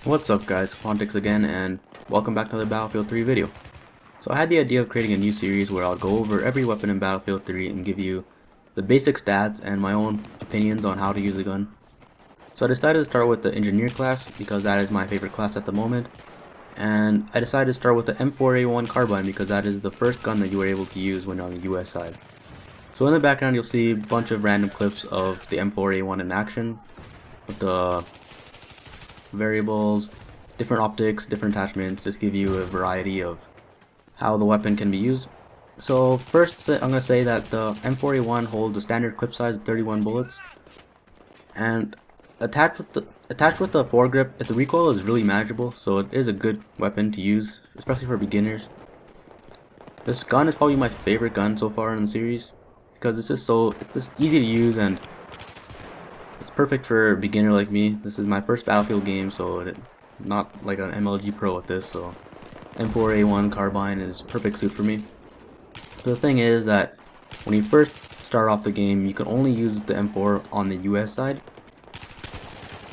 What's up guys, Quantix again, and welcome back to another Battlefield 3 video. So I had the idea of creating a new series where I'll go over every weapon in Battlefield 3 and give you the basic stats and my own opinions on how to use a gun. So I decided to start with the Engineer class because that is my favorite class at the moment, and I decided to start with the M4A1 Carbine because that is the first gun that you were able to use when on the US side. So in the background you'll see a bunch of random clips of the M4A1 in action with the variables, different optics, different attachments, just give you a variety of how the weapon can be used. So first I'm going to say that the M4A1 holds a standard clip size of 31 bullets, and attached with the foregrip, the recoil is really manageable, so it is a good weapon to use, especially for beginners. This gun is probably my favorite gun so far in the series because it's just easy to use and it's perfect for a beginner like me. This is my first Battlefield game, so not like an MLG Pro with this, so M4A1 Carbine is perfect suit for me. But the thing is that when you first start off the game, you can only use the M4 on the US side.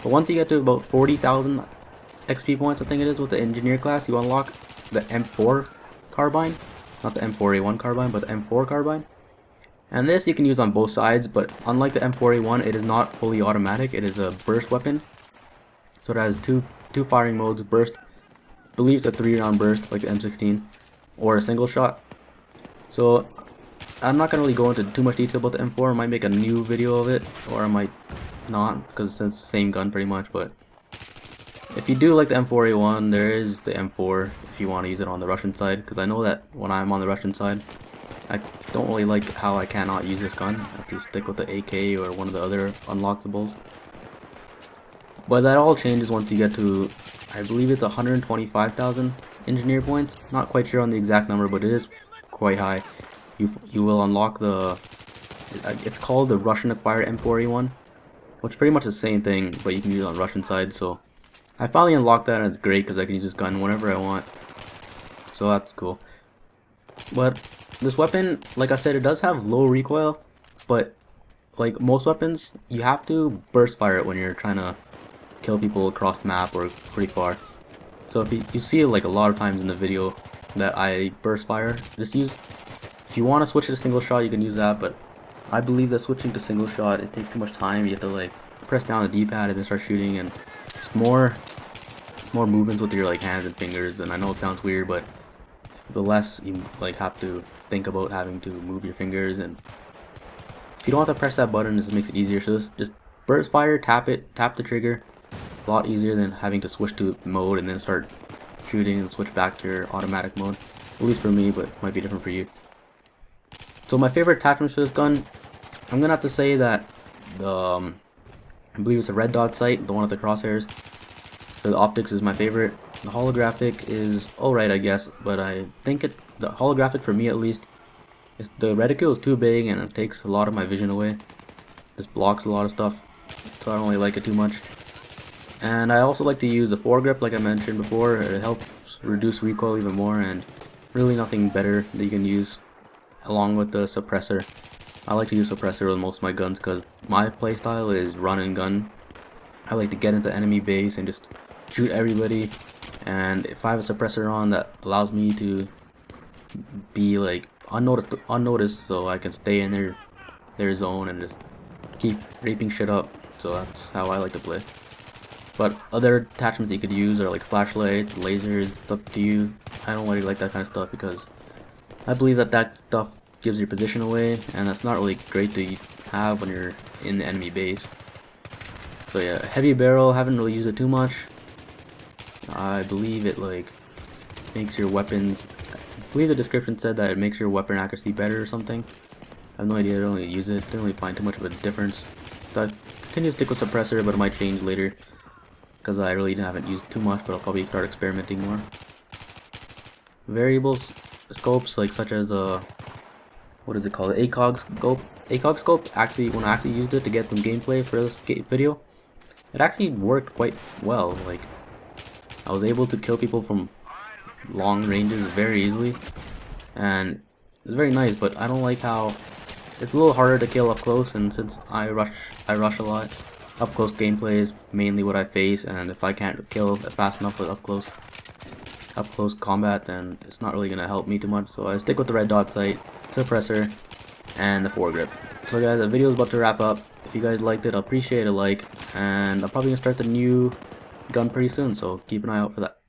But once you get to about 40,000 XP points, I think it is, with the Engineer class, you unlock the M4 Carbine. Not the M4A1 Carbine, but the M4 Carbine. And this you can use on both sides, but unlike the M4A1, it is not fully automatic. It is a burst weapon, so it has two firing modes: burst, I believe it's a 3-round burst like the M16, or a single shot. So I'm not gonna really go into too much detail about the M4. I might make a new video of it, or I might not, because it's the same gun pretty much. But if you do like the M4A1, there is the M4 if you want to use it on the Russian side, because I know that when I'm on the Russian side, I don't really like how I cannot use this gun. I have to stick with the AK or one of the other unlockables. But that all changes once you get to, I believe it's 125,000 engineer points. Not quite sure on the exact number, but it is quite high. You will unlock the, it's called the Russian acquired M4A1, which is pretty much the same thing, but you can use it on the Russian side. So I finally unlocked that, and it's great because I can use this gun whenever I want. So that's cool. But this weapon, like I said, it does have low recoil, but like most weapons, you have to burst fire it when you're trying to kill people across the map or pretty far. So if you see like a lot of times in the video that I burst fire, just use, if you want to switch to single shot, you can use that, but I believe that switching to single shot, it takes too much time. You have to like press down the D-pad and then start shooting, and just more movements with your like hands and fingers. And I know it sounds weird, but the less you like have to think about having to move your fingers, and if you don't have to press that button, this makes it easier. So just burst fire, tap the trigger. A lot easier than having to switch to mode and then start shooting and switch back to your automatic mode. At least for me, but it might be different for you. So my favorite attachments for this gun, I'm gonna have to say that the I believe it's a red dot sight, the one with the crosshairs. The optics is my favorite. The holographic is alright, I guess, but I think the holographic, for me at least, the reticle is too big and it takes a lot of my vision away. This blocks a lot of stuff, so I don't really like it too much. And I also like to use the foregrip, like I mentioned before. It helps reduce recoil even more, and really nothing better that you can use along with the suppressor. I like to use suppressor with most of my guns because my playstyle is run and gun. I like to get into enemy base and just shoot everybody, and if I have a suppressor on, that allows me to be like unnoticed, so I can stay in their zone and just keep raping shit up. So that's how I like to play. But other attachments you could use are like flashlights, lasers. It's up to you. I don't really like that kind of stuff because I believe that stuff gives your position away, and that's not really great to have when you're in the enemy base. So yeah, heavy barrel, haven't really used it too much. I believe it like makes your weapons, I believe the description said that it makes your weapon accuracy better or something. I have no idea, I don't really use it, didn't really find too much of a difference. So I continue to stick with suppressor, but it might change later because I really haven't used it too much, but I'll probably start experimenting more. Variables, scopes, like such as what is it called, the ACOG scope. Actually, when I actually used it to get some gameplay for this video, it actually worked quite well. Like, I was able to kill people from long ranges very easily, and it's very nice. But I don't like how it's a little harder to kill up close, and since I rush a lot, Up close gameplay is mainly what I face, and if I can't kill fast enough with up close combat, then it's not really gonna help me too much. So I stick with the red dot sight, suppressor, and the foregrip. So guys, the video is about to wrap up. If you guys liked it, I'll appreciate a like, and I'm probably gonna start the new gun pretty soon, so keep an eye out for that.